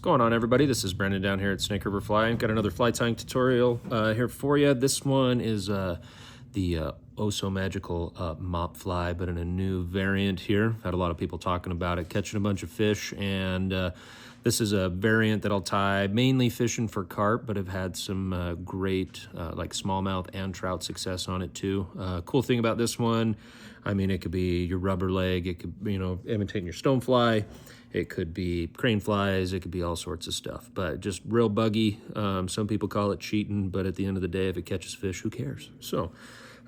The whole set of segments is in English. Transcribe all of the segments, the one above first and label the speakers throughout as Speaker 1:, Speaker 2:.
Speaker 1: going on, everybody? This is Brendan down here at Snake River Fly. I've got another fly tying tutorial here for you. This one is the oh so magical Mop Fly, but in a new variant here. Had a lot of people talking about it, catching a bunch of fish, and this is a variant that I'll tie mainly fishing for carp, but I've had some great like smallmouth and trout success on it too. Cool thing about this one, I mean, it could be your rubber leg, it could, you know, imitating your stonefly. It could be crane flies, it could be all sorts of stuff, but just real buggy. Some people call it cheating, but at the end of the day, if it catches fish, who cares? So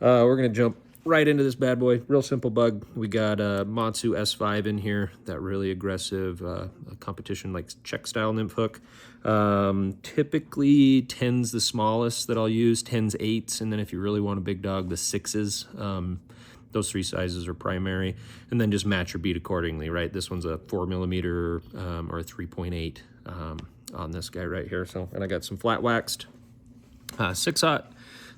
Speaker 1: we're gonna jump right into this bad boy. Real simple bug. We got a Matsu S5 in here, that really aggressive competition like Czech style nymph hook. Typically 10's the smallest that I'll use, 10's 8's, and then if you really want a big dog, the 6's. Those three sizes are primary, and then just match your bead accordingly, right? This one's a 4mm or a 3.8 on this guy right here. So, and I got some flat waxed 6/0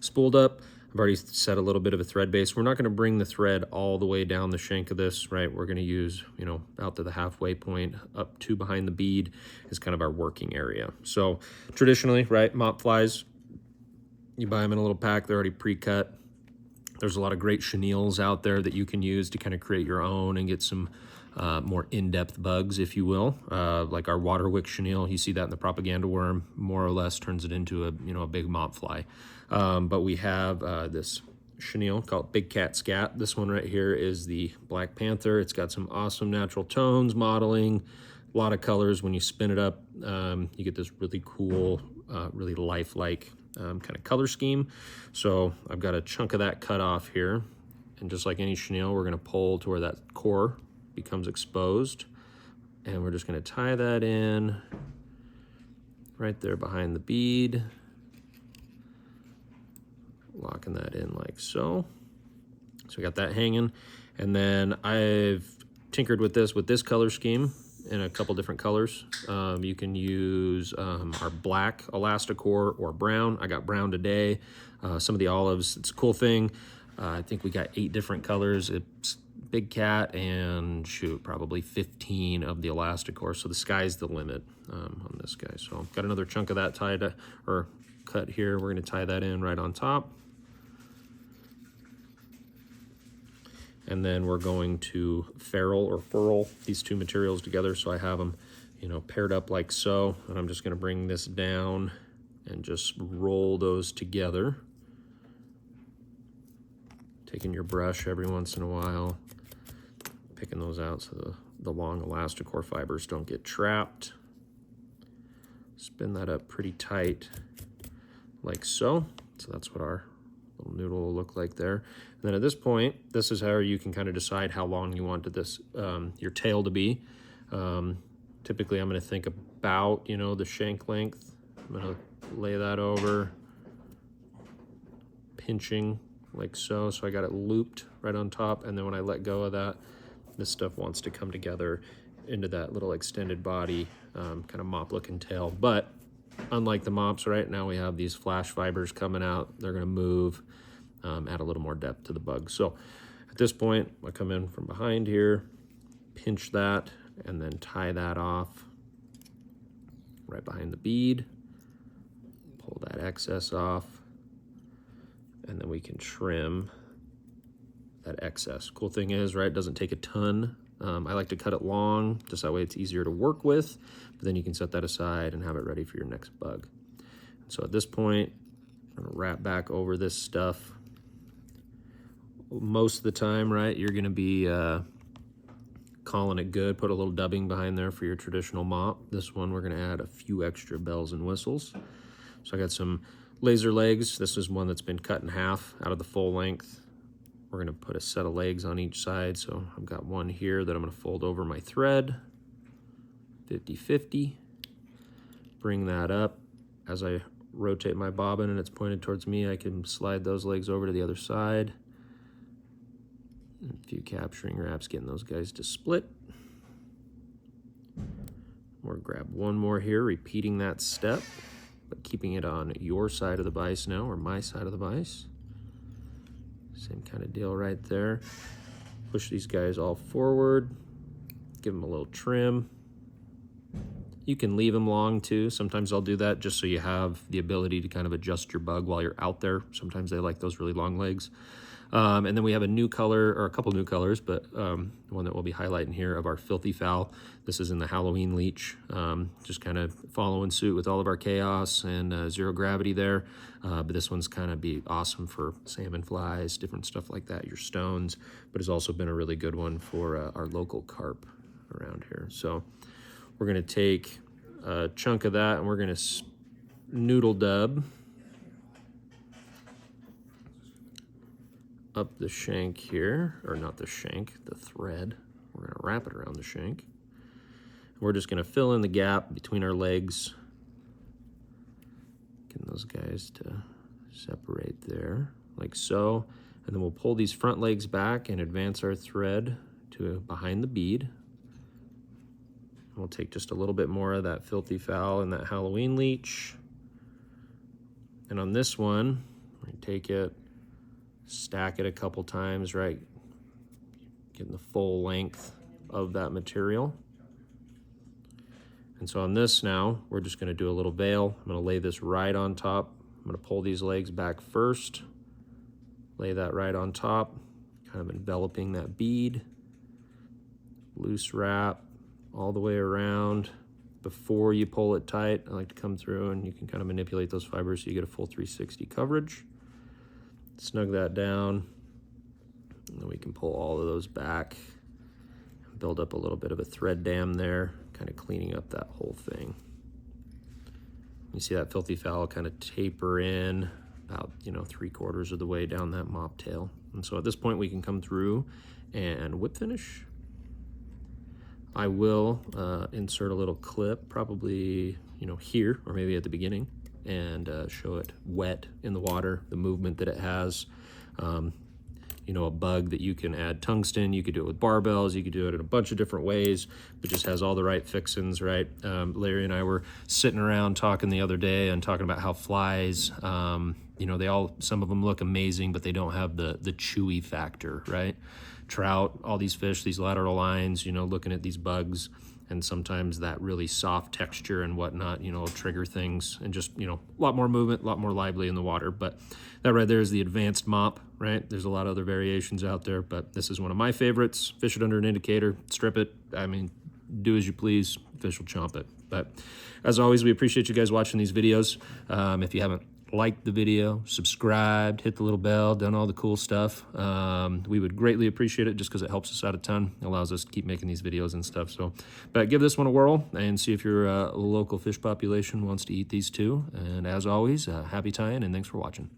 Speaker 1: spooled up. I've already set a little bit of a thread base. We're not going to bring the thread all the way down the shank of this, right? We're going to use, you know, out to the halfway point up to behind the bead is kind of our working area. So traditionally, right, mop flies, you buy them in a little pack, they're already pre-cut. There's a lot of great chenilles out there that you can use to kind of create your own and get some more in-depth bugs, if you will. Like our water wick chenille, you see that in the propaganda worm, more or less turns it into a, you know, a big mop fly. But we have this chenille called Big Cat Scat. This one right here is the Black Panther. It's got some awesome natural tones, modeling, a lot of colors. When you spin it up, you get this really cool, really lifelike kind of color scheme. So I've got a chunk of that cut off here, and just like any chenille, we're going to pull to where that core becomes exposed, and we're just going to tie that in right there behind the bead, locking that in like so. So we got that hanging, and then I've tinkered with this color scheme in a couple different colors. You can use our black Elasticore or brown. I got brown today. Some of the olives, it's a cool thing. I think we got 8 different colors. It's Big Cat and shoot, probably 15 of the Elasticore. So the sky's the limit on this guy. So I've got another chunk of that tied or cut here. We're gonna tie that in right on top. And then we're going to ferrule or furl these two materials together. So I have them, you know, paired up like so. And I'm just gonna bring this down and just roll those together. Taking your brush every once in a while, picking those out so the long Elasticore fibers don't get trapped. Spin that up pretty tight like so. So that's what our little noodle will look like there. And then at this point, this is how you can kind of decide how long you want this your tail to be. Typically, I'm going to think about, you know, the shank length. I'm going to lay that over, pinching like so. So I got it looped right on top, and then when I let go of that, this stuff wants to come together into that little extended body, kind of mop-looking tail. But unlike the mops, right now we have these flash fibers coming out. They're going to move, add a little more depth to the bug. So at this point, I come in from behind here, pinch that, and then tie that off right behind the bead. Pull that excess off, and then we can trim that excess. Cool thing is, right, it doesn't take a ton. I like to cut it long, just that way it's easier to work with, but then you can set that aside and have it ready for your next bug. So at this point, I'm gonna wrap back over this stuff. Most of the time, right, you're gonna be calling it good. Put a little dubbing behind there for your traditional mop. This one, we're gonna add a few extra bells and whistles. So I got some laser legs. This is one that's been cut in half out of the full length. We're gonna put a set of legs on each side. So I've got one here that I'm gonna fold over my thread, 50-50. Bring that up. As I rotate my bobbin and it's pointed towards me, I can slide those legs over to the other side. A few capturing wraps, getting those guys to split. We'll grab one more here, repeating that step, but keeping it on your side of the vise now, or my side of the vise. Same kind of deal right there. Push these guys all forward, give them a little trim, You can leave them long too. Sometimes I'll do that just so you have the ability to kind of adjust your bug while you're out there. Sometimes they like those really long legs. And then we have a new color, or a couple new colors, but one that we'll be highlighting here of our Filthy Foul. This is in the Halloween leech, just kind of following suit with all of our chaos and zero gravity there. But this one's kind of be awesome for salmon flies, different stuff like that, your stones, but it's also been a really good one for our local carp around here. So we're gonna take a chunk of that and we're gonna noodle dub up the shank here, or not the shank, the thread. We're gonna wrap it around the shank. We're just gonna fill in the gap between our legs, getting those guys to separate there, like so. And then we'll pull these front legs back and advance our thread to behind the bead. We'll take just a little bit more of that Filthy Foul and that Halloween leech. And on this one, we take it, stack it a couple times, right? Getting the full length of that material. And so on this now, we're just gonna do a little veil. I'm gonna lay this right on top. I'm gonna pull these legs back first, lay that right on top, kind of enveloping that bead. Loose wrap all the way around. Before you pull it tight, I like to come through and you can kind of manipulate those fibers so you get a full 360 coverage. Snug that down, and then we can pull all of those back, build up a little bit of a thread dam there, kind of cleaning up that whole thing. You see that Filthy Foul kind of taper in about, 3/4 of the way down that mop tail. And so at this point we can come through and whip finish. I will insert a little clip, probably, here or maybe at the beginning, and show it wet in the water, the movement that it has. A bug that you can add tungsten, you could do it with barbells, you could do it in a bunch of different ways, but just has all the right fixins, right? Larry and I were sitting around talking the other day and talking about how flies, some of them look amazing, but they don't have the chewy factor, right? Trout, all these fish, these lateral lines, looking at these bugs, and sometimes that really soft texture and whatnot, will trigger things, and just, a lot more movement, a lot more lively in the water. But that right there is the advanced mop, right? There's a lot of other variations out there, but this is one of my favorites. Fish it under an indicator, strip it. I mean, do as you please, fish will chomp it. But as always, we appreciate you guys watching these videos. If you haven't liked the video, subscribed, hit the little bell, done all the cool stuff, we would greatly appreciate it, just because it helps us out a ton. It allows us to keep making these videos and stuff. So, but give this one a whirl and see if your local fish population wants to eat these too. And as always, happy tying, and thanks for watching.